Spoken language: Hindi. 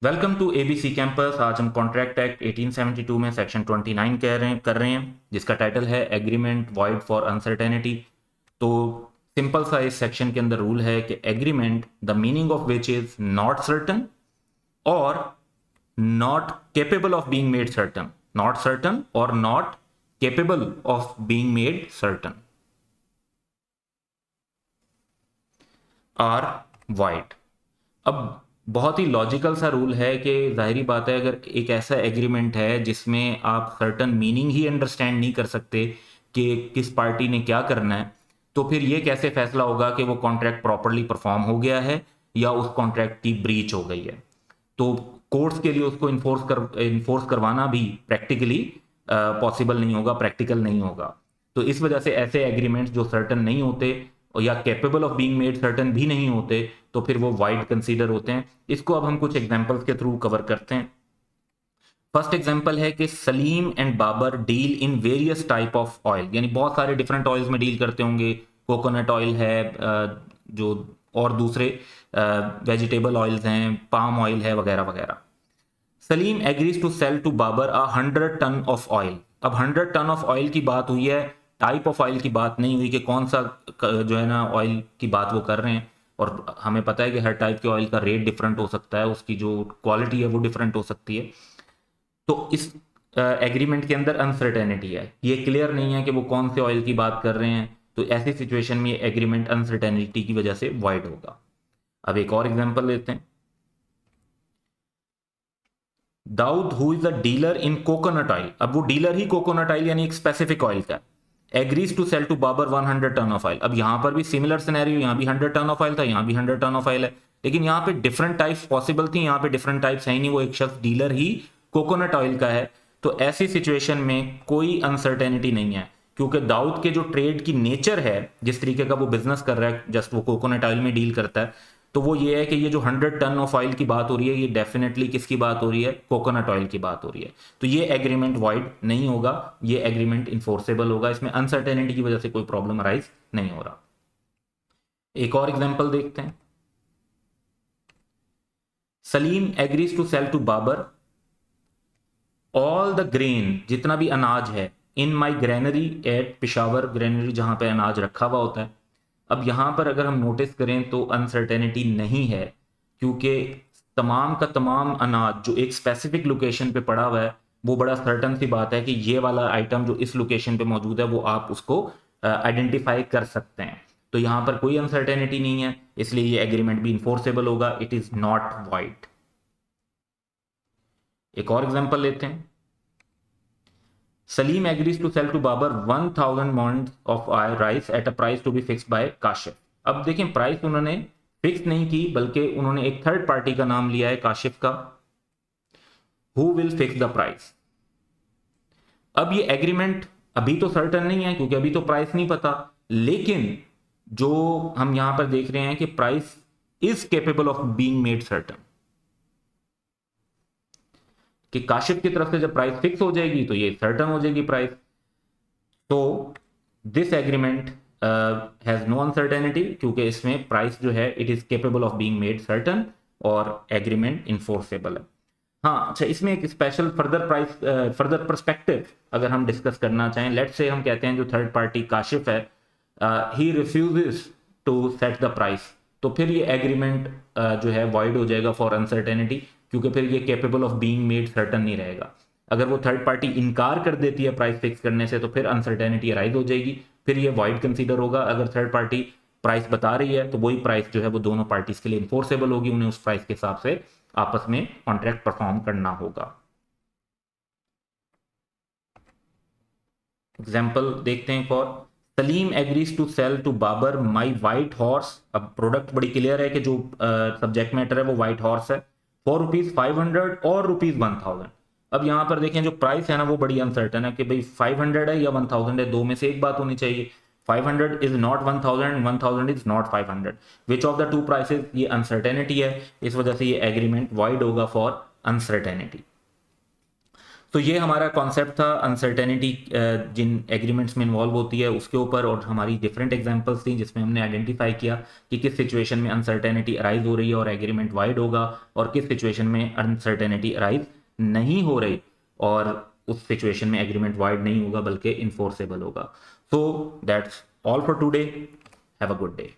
Welcome to ABC campus. आज हम कॉन्ट्रैक्ट एक्ट 1872 में सेक्शन 29 कर रहे हैं जिसका टाइटल है एग्रीमेंट वॉइड फॉर अनसर्टेनिटी। तो सिंपल सा इस सेक्शन के अंदर रूल है कि agreement the meaning of which is not certain और not capable of being made certain, not certain और not capable of being made certain are void. अब बहुत ही लॉजिकल सा रूल है कि जाहिर बात है अगर एक ऐसा एग्रीमेंट है जिसमें आप सर्टन मीनिंग ही अंडरस्टैंड नहीं कर सकते कि किस पार्टी ने क्या करना है, तो फिर ये कैसे फैसला होगा कि वो कॉन्ट्रैक्ट प्रॉपरली परफॉर्म हो गया है या उस कॉन्ट्रैक्ट की ब्रीच हो गई है। तो कोर्ट्स के लिए उसको इन्फोर्स करवाना भी प्रैक्टिकली पॉसिबल नहीं होगा, प्रैक्टिकल नहीं होगा। तो इस वजह से ऐसे एग्रीमेंट्स जो सर्टन नहीं होते और या capable of being made certain भी नहीं होते तो फिर वो वाइड कंसीडर होते हैं। इसको अब हम कुछ एग्जांपल्स के थ्रू कवर करते हैं। फर्स्ट एग्जांपल है कि Salim and Babar deal in various type of oil, यानी बहुत सारे डिफरेंट ऑयल्स में डील करते होंगे। कोकोनट ऑयल है, जो और दूसरे वेजिटेबल ऑयल्स हैं, पाम ऑयल है, वगैरह वगैरह। Salim agrees to sell to Babar 100 ton of oil. अब 100 टन ऑफ ऑयल की बात हुई है, टाइप ऑफ ऑयल की बात नहीं हुई कि कौन सा जो है ना ऑयल की बात वो कर रहे हैं। और हमें पता है कि हर टाइप के ऑयल का रेट डिफरेंट हो सकता है, उसकी जो क्वालिटी है वो डिफरेंट हो सकती है। तो इस एग्रीमेंट के अंदर अनसर्टेनिटी है, ये क्लियर नहीं है कि वो कौन से ऑयल की बात कर रहे हैं। तो ऐसी सिचुएशन में ये एग्रीमेंट अनसर्टेनिटी की वजह से वाइड होगा। अब एक और एग्जांपल लेते हैं। Dawood who is a dealer in coconut oil, अब वो डीलर ही कोकोनट ऑयल यानी एक स्पेसिफिक ऑयल का, agrees to sell to Babar 100 ton of oil. अब यहां पर भी सिमिलर सिनेरियो, यहां भी 100 टन ऑफ ऑयल था, यहां भी 100 टन ऑफ ऑयल है, लेकिन यहां पे डिफरेंट टाइप्स पॉसिबल थी, यहां पे डिफरेंट टाइप्स है ही नहीं, वो एक शख्स डीलर ही कोकोनट ऑयल का है। तो ऐसी सिचुएशन में कोई अनसर्टेनिटी नहीं है, क्योंकि दाऊद के जो ट्रेड की नेचर है, जिस तरीके का वो बिजनेस कर रहा है, जस्ट वो कोकोनट ऑयल में डील करता है, तो वो ये है कि ये जो 100 टन ऑफ ऑयल की बात हो रही है, ये डेफिनेटली किसकी बात हो रही है? कोकोनट ऑयल की बात हो रही है। तो ये एग्रीमेंट वाइड नहीं होगा, ये एग्रीमेंट इन्फोर्सेबल होगा, इसमें अनसर्टेनिटी की वजह से कोई प्रॉब्लम अराइज नहीं हो रहा। एक और एग्जांपल देखते हैं। Salim agrees to sell to Babar all the grain, जितना भी अनाज है, in my granary at Peshawar, granary जहां पे अनाज रखा हुआ होता है। अब यहां पर अगर हम नोटिस करें तो अनसर्टेनिटी नहीं है, क्योंकि तमाम का तमाम अनाज जो एक स्पेसिफिक लोकेशन पे पड़ा हुआ है, वो बड़ा सर्टन सी बात है कि ये वाला आइटम जो इस लोकेशन पे मौजूद है वो आप उसको आइडेंटिफाई कर सकते हैं। तो यहां पर कोई अनसर्टेनिटी नहीं है, इसलिए ये एग्रीमेंट भी इन्फोर्सेबल होगा, इट इज नॉट वाइड। एक और एग्जांपल लेते हैं। Salim agrees to sell to Babar 1000 maund of rice at a price to be fix by Kashif. अब देखें, प्राइस उन्होंने फिक्स नहीं की, बल्कि उन्होंने एक थर्ड पार्टी का नाम लिया है, काशिफ का। Who will fix the price? अब ये एग्रीमेंट अभी तो सर्टन नहीं है, क्योंकि अभी तो प्राइस नहीं पता, लेकिन जो हम यहां पर देख रहे हैं कि price is capable of being made certain, कि काशिफ की तरफ से जब प्राइस फिक्स हो जाएगी तो ये सर्टन हो जाएगी प्राइस। तो this agreement has no uncertainty, क्योंकि इसमें प्राइस जो है it is capable of being made certain और एग्रीमेंट इन्फोर्सेबल है। हाँ, अच्छा, इसमें एक स्पेशल फर्दर परस्पेक्टिव अगर हम डिस्कस करना चाहें, लेट से हम कहते हैं जो थर्ड पार्टी काशिफ है, he refuses to set the price, तो फिर ये एग्रीमेंट जो है वॉइड हो जाएगा फॉर अनसर्टेनिटी, क्योंकि फिर ये capable of being made certain नहीं रहेगा। अगर वो थर्ड पार्टी इनकार कर देती है प्राइस फिक्स करने से, तो फिर अनसर्टेनिटी अराइज हो जाएगी, फिर ये वॉइड कंसीडर होगा। अगर थर्ड पार्टी प्राइस बता रही है तो वही प्राइस जो है वो दोनों पार्टीज के लिए इन्फोर्सेबल होगी, उन्हें उस प्राइस के हिसाब से आपस में कॉन्ट्रैक्ट परफॉर्म करना होगा। एग्जाम्पल देखते हैं। For Salim agrees to sell to Babar my white horse. अब प्रोडक्ट बड़ी क्लियर है कि जो सब्जेक्ट मैटर है वो वाइट हॉर्स है, फॉर ₹500 और ₹1000। अब यहां पर देखें जो प्राइस है ना वो बड़ी अनसर्टन है कि भाई 500 है या 1000 है, दो में से एक बात होनी चाहिए। 500 is not 1000, 1000 is not 500, which of the two prices, ये अनसर्टेनिटी है, इस वजह से ये एग्रीमेंट वॉइड होगा फॉर अनसर्टेनिटी। तो ये हमारा कॉन्सेप्ट था अनसर्टेनिटी जिन एग्रीमेंट्स में इन्वॉल्व होती है उसके ऊपर, और हमारी डिफरेंट एग्जांपल्स थी जिसमें हमने आइडेंटिफाई किया कि किस सिचुएशन में अनसर्टेनिटी अराइज हो रही है और एग्रीमेंट वाइड होगा, और किस सिचुएशन में अनसर्टेनिटी अराइज नहीं हो रही और उस सिचुएशन में एग्रीमेंट वाइड नहीं होगा बल्कि इन्फोर्सेबल होगा। So that's all for today. Have a good day.